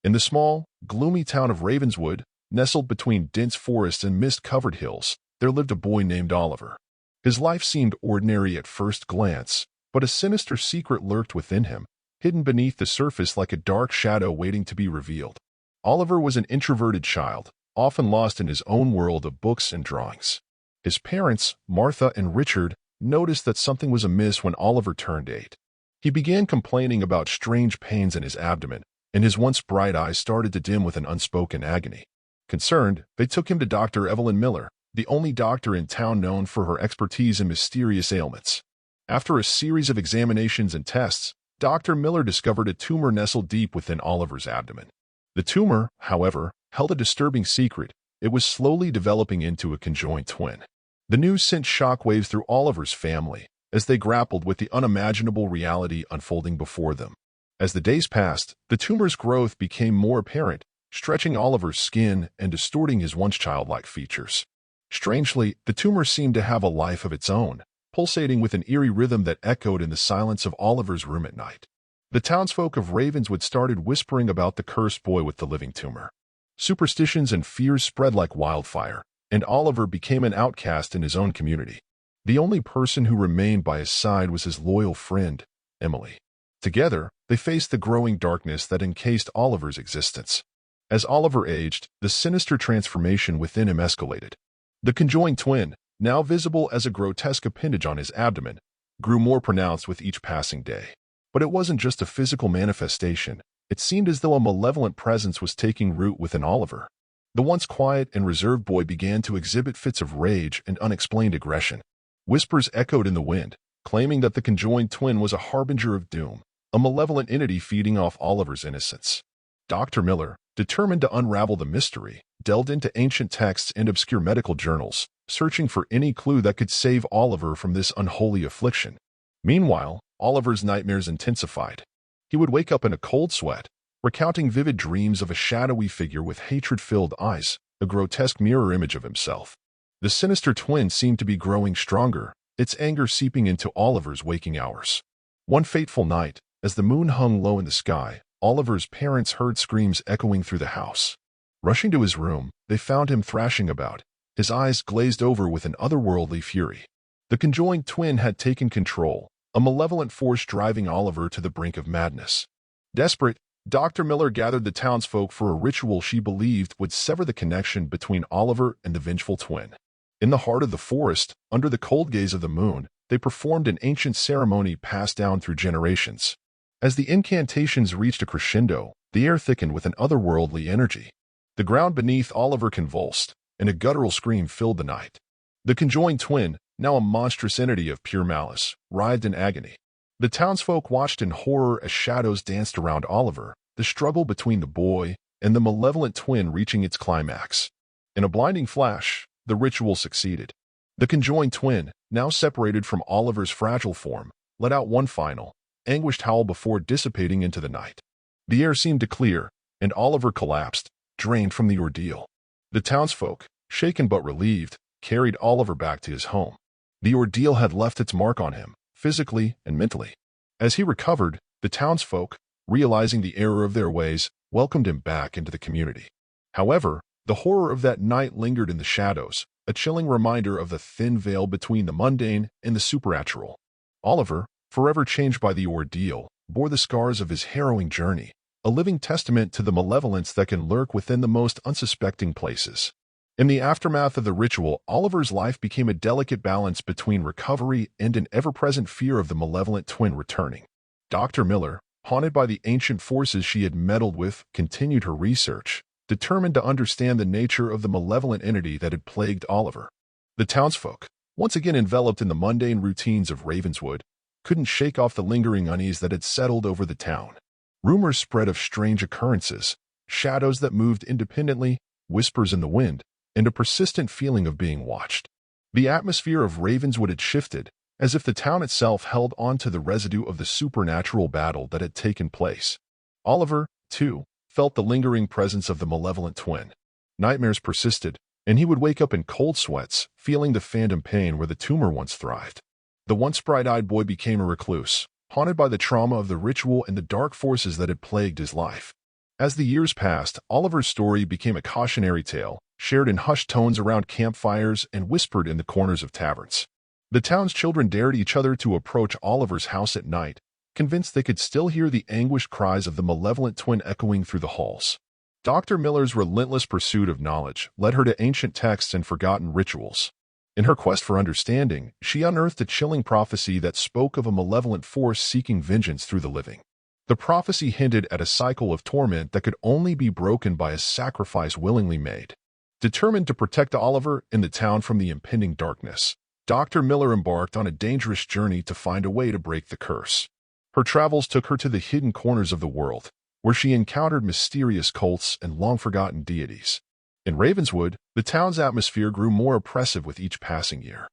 In the small, gloomy town of Ravenswood, nestled between dense forests and mist-covered hills, there lived a boy named Oliver. His life seemed ordinary at first glance, but a sinister secret lurked within him, hidden beneath the surface like a dark shadow waiting to be revealed. Oliver was an introverted child, often lost in his own world of books and drawings. His parents, Martha and Richard, noticed that something was amiss when Oliver turned 8. He began complaining about strange pains in his abdomen, and his once bright eyes started to dim with an unspoken agony. Concerned, they took him to Dr. Evelyn Miller, the only doctor in town known for her expertise in mysterious ailments. After a series of examinations and tests, Dr. Miller discovered a tumor nestled deep within Oliver's abdomen. The tumor, however, held a disturbing secret. It was slowly developing into a conjoined twin. The news sent shockwaves through Oliver's family as they grappled with the unimaginable reality unfolding before them. As the days passed, the tumor's growth became more apparent, stretching Oliver's skin and distorting his once childlike features. Strangely, the tumor seemed to have a life of its own, pulsating with an eerie rhythm that echoed in the silence of Oliver's room at night. The townsfolk of Ravenswood started whispering about the cursed boy with the living tumor. Superstitions and fears spread like wildfire, and Oliver became an outcast in his own community. The only person who remained by his side was his loyal friend, Emily. Together, they faced the growing darkness that encased Oliver's existence. As Oliver aged, the sinister transformation within him escalated. The conjoined twin, now visible as a grotesque appendage on his abdomen, grew more pronounced with each passing day. But it wasn't just a physical manifestation. It seemed as though a malevolent presence was taking root within Oliver. The once quiet and reserved boy began to exhibit fits of rage and unexplained aggression. Whispers echoed in the wind, claiming that the conjoined twin was a harbinger of doom, a malevolent entity feeding off Oliver's innocence. Dr. Miller, determined to unravel the mystery, delved into ancient texts and obscure medical journals, searching for any clue that could save Oliver from this unholy affliction. Meanwhile, Oliver's nightmares intensified. He would wake up in a cold sweat, recounting vivid dreams of a shadowy figure with hatred-filled eyes, a grotesque mirror image of himself. The sinister twin seemed to be growing stronger, its anger seeping into Oliver's waking hours. One fateful night, as the moon hung low in the sky, Oliver's parents heard screams echoing through the house. Rushing to his room, they found him thrashing about, his eyes glazed over with an otherworldly fury. The conjoined twin had taken control, a malevolent force driving Oliver to the brink of madness. Desperate, Dr. Miller gathered the townsfolk for a ritual she believed would sever the connection between Oliver and the vengeful twin. In the heart of the forest, under the cold gaze of the moon, they performed an ancient ceremony passed down through generations. As the incantations reached a crescendo, the air thickened with an otherworldly energy. The ground beneath Oliver convulsed, and a guttural scream filled the night. The conjoined twin, now a monstrous entity of pure malice, writhed in agony. The townsfolk watched in horror as shadows danced around Oliver, the struggle between the boy and the malevolent twin reaching its climax. In a blinding flash, the ritual succeeded. The conjoined twin, now separated from Oliver's fragile form, let out one final, anguished howl before dissipating into the night. The air seemed to clear, and Oliver collapsed, drained from the ordeal. The townsfolk, shaken but relieved, carried Oliver back to his home. The ordeal had left its mark on him, physically and mentally. As he recovered, the townsfolk, realizing the error of their ways, welcomed him back into the community. However, the horror of that night lingered in the shadows, a chilling reminder of the thin veil between the mundane and the supernatural. Oliver, forever changed by the ordeal, bore the scars of his harrowing journey, a living testament to the malevolence that can lurk within the most unsuspecting places. In the aftermath of the ritual, Oliver's life became a delicate balance between recovery and an ever-present fear of the malevolent twin returning. Dr. Miller, haunted by the ancient forces she had meddled with, continued her research, determined to understand the nature of the malevolent entity that had plagued Oliver. The townsfolk, once again enveloped in the mundane routines of Ravenswood, couldn't shake off the lingering unease that had settled over the town. Rumors spread of strange occurrences, shadows that moved independently, whispers in the wind, and a persistent feeling of being watched. The atmosphere of Ravenswood had shifted, as if the town itself held on to the residue of the supernatural battle that had taken place. Oliver, too, felt the lingering presence of the malevolent twin. Nightmares persisted, and he would wake up in cold sweats, feeling the phantom pain where the tumor once thrived. The once bright-eyed boy became a recluse, haunted by the trauma of the ritual and the dark forces that had plagued his life. As the years passed, Oliver's story became a cautionary tale, shared in hushed tones around campfires and whispered in the corners of taverns. The town's children dared each other to approach Oliver's house at night, convinced they could still hear the anguished cries of the malevolent twin echoing through the halls. Dr. Miller's relentless pursuit of knowledge led her to ancient texts and forgotten rituals. In her quest for understanding, she unearthed a chilling prophecy that spoke of a malevolent force seeking vengeance through the living. The prophecy hinted at a cycle of torment that could only be broken by a sacrifice willingly made. Determined to protect Oliver and the town from the impending darkness, Dr. Miller embarked on a dangerous journey to find a way to break the curse. Her travels took her to the hidden corners of the world, where she encountered mysterious cults and long-forgotten deities. In Ravenswood, the town's atmosphere grew more oppressive with each passing year.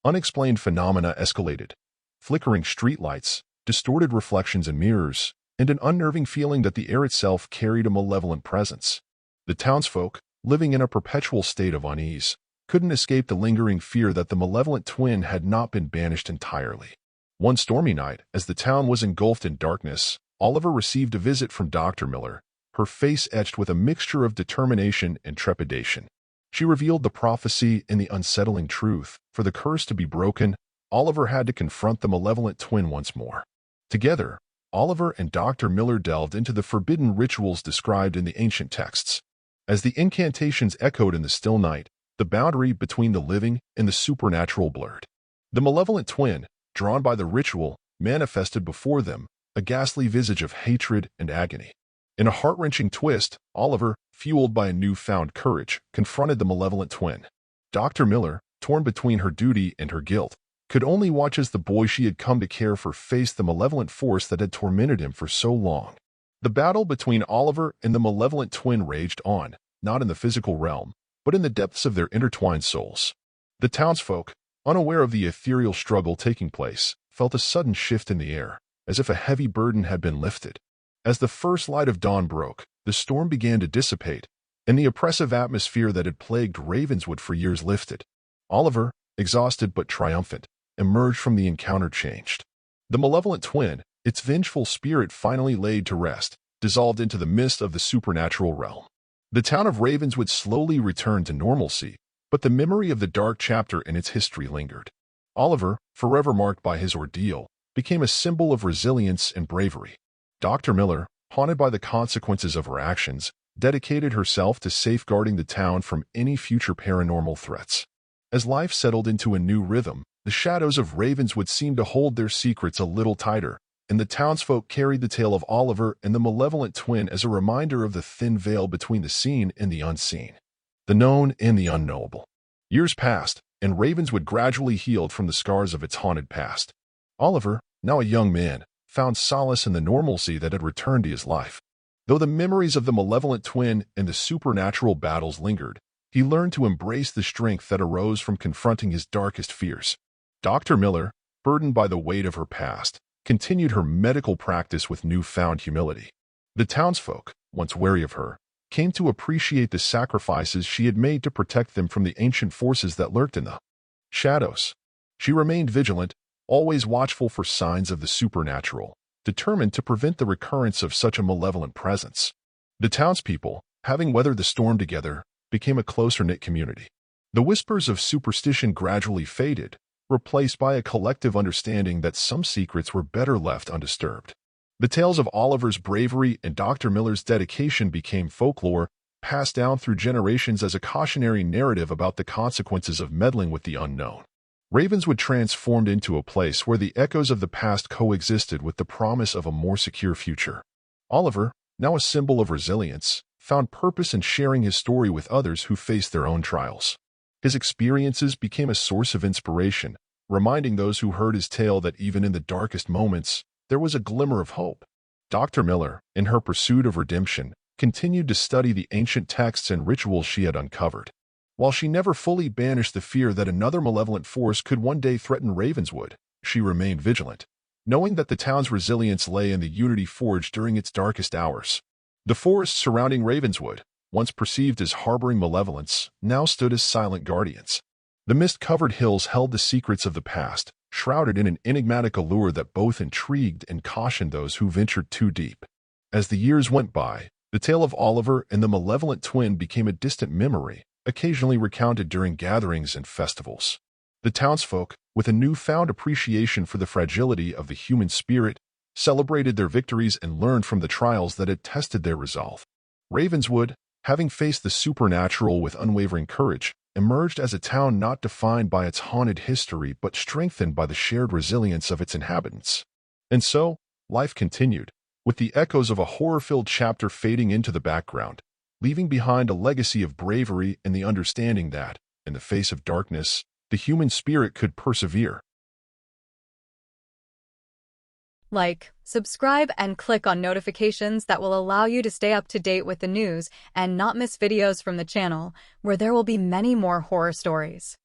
Unexplained phenomena escalated. Flickering streetlights, distorted reflections in mirrors, and an unnerving feeling that the air itself carried a malevolent presence. The townsfolk, living in a perpetual state of unease, couldn't escape the lingering fear that the malevolent twin had not been banished entirely. One stormy night, as the town was engulfed in darkness, Oliver received a visit from Dr. Miller, her face etched with a mixture of determination and trepidation. She revealed the prophecy and the unsettling truth. For the curse to be broken, Oliver had to confront the malevolent twin once more. Together, Oliver and Dr. Miller delved into the forbidden rituals described in the ancient texts. As the incantations echoed in the still night, the boundary between the living and the supernatural blurred. The malevolent twin, drawn by the ritual, manifested before them, a ghastly visage of hatred and agony. In a heart-wrenching twist, Oliver, fueled by a newfound courage, confronted the malevolent twin. Dr. Miller, torn between her duty and her guilt, could only watch as the boy she had come to care for faced the malevolent force that had tormented him for so long. The battle between Oliver and the malevolent twin raged on, not in the physical realm, but in the depths of their intertwined souls. The townsfolk, unaware of the ethereal struggle taking place, felt a sudden shift in the air, as if a heavy burden had been lifted. As the first light of dawn broke, the storm began to dissipate, and the oppressive atmosphere that had plagued Ravenswood for years lifted. Oliver, exhausted but triumphant, emerged from the encounter changed. The malevolent twin, its vengeful spirit finally laid to rest, dissolved into the mist of the supernatural realm. The town of Ravenswood slowly returned to normalcy, but the memory of the dark chapter in its history lingered. Oliver, forever marked by his ordeal, became a symbol of resilience and bravery. Dr. Miller, haunted by the consequences of her actions, dedicated herself to safeguarding the town from any future paranormal threats. As life settled into a new rhythm, the shadows of Ravenswood seemed to hold their secrets a little tighter, and the townsfolk carried the tale of Oliver and the malevolent twin as a reminder of the thin veil between the seen and the unseen, the known and the unknowable. Years passed, and Ravenswood gradually healed from the scars of its haunted past. Oliver, now a young man, found solace in the normalcy that had returned to his life. Though the memories of the malevolent twin and the supernatural battles lingered, he learned to embrace the strength that arose from confronting his darkest fears. Dr. Miller, burdened by the weight of her past, continued her medical practice with newfound humility. The townsfolk, once wary of her, came to appreciate the sacrifices she had made to protect them from the ancient forces that lurked in the shadows. She remained vigilant, always watchful for signs of the supernatural, determined to prevent the recurrence of such a malevolent presence. The townspeople, having weathered the storm together, became a closer-knit community. The whispers of superstition gradually faded, replaced by a collective understanding that some secrets were better left undisturbed. The tales of Oliver's bravery and Dr. Miller's dedication became folklore, passed down through generations as a cautionary narrative about the consequences of meddling with the unknown. Ravenswood transformed into a place where the echoes of the past coexisted with the promise of a more secure future. Oliver, now a symbol of resilience, found purpose in sharing his story with others who faced their own trials. His experiences became a source of inspiration, reminding those who heard his tale that even in the darkest moments, there was a glimmer of hope. Dr. Miller, in her pursuit of redemption, continued to study the ancient texts and rituals she had uncovered. While she never fully banished the fear that another malevolent force could one day threaten Ravenswood, she remained vigilant, knowing that the town's resilience lay in the unity forged during its darkest hours. The forests surrounding Ravenswood, once perceived as harboring malevolence, now stood as silent guardians. The mist-covered hills held the secrets of the past, shrouded in an enigmatic allure that both intrigued and cautioned those who ventured too deep. As the years went by, The tale of Oliver and the malevolent twin became a distant memory, occasionally recounted during gatherings and festivals. The townsfolk, with a newfound appreciation for the fragility of the human spirit, celebrated their victories and learned from the trials that had tested their resolve. Ravenswood, having faced the supernatural with unwavering courage, emerged as a town not defined by its haunted history but strengthened by the shared resilience of its inhabitants. And so, life continued, with the echoes of a horror-filled chapter fading into the background, leaving behind a legacy of bravery and the understanding that, in the face of darkness, the human spirit could persevere. Like, subscribe, and click on notifications that will allow you to stay up to date with the news and not miss videos from the channel, where there will be many more horror stories.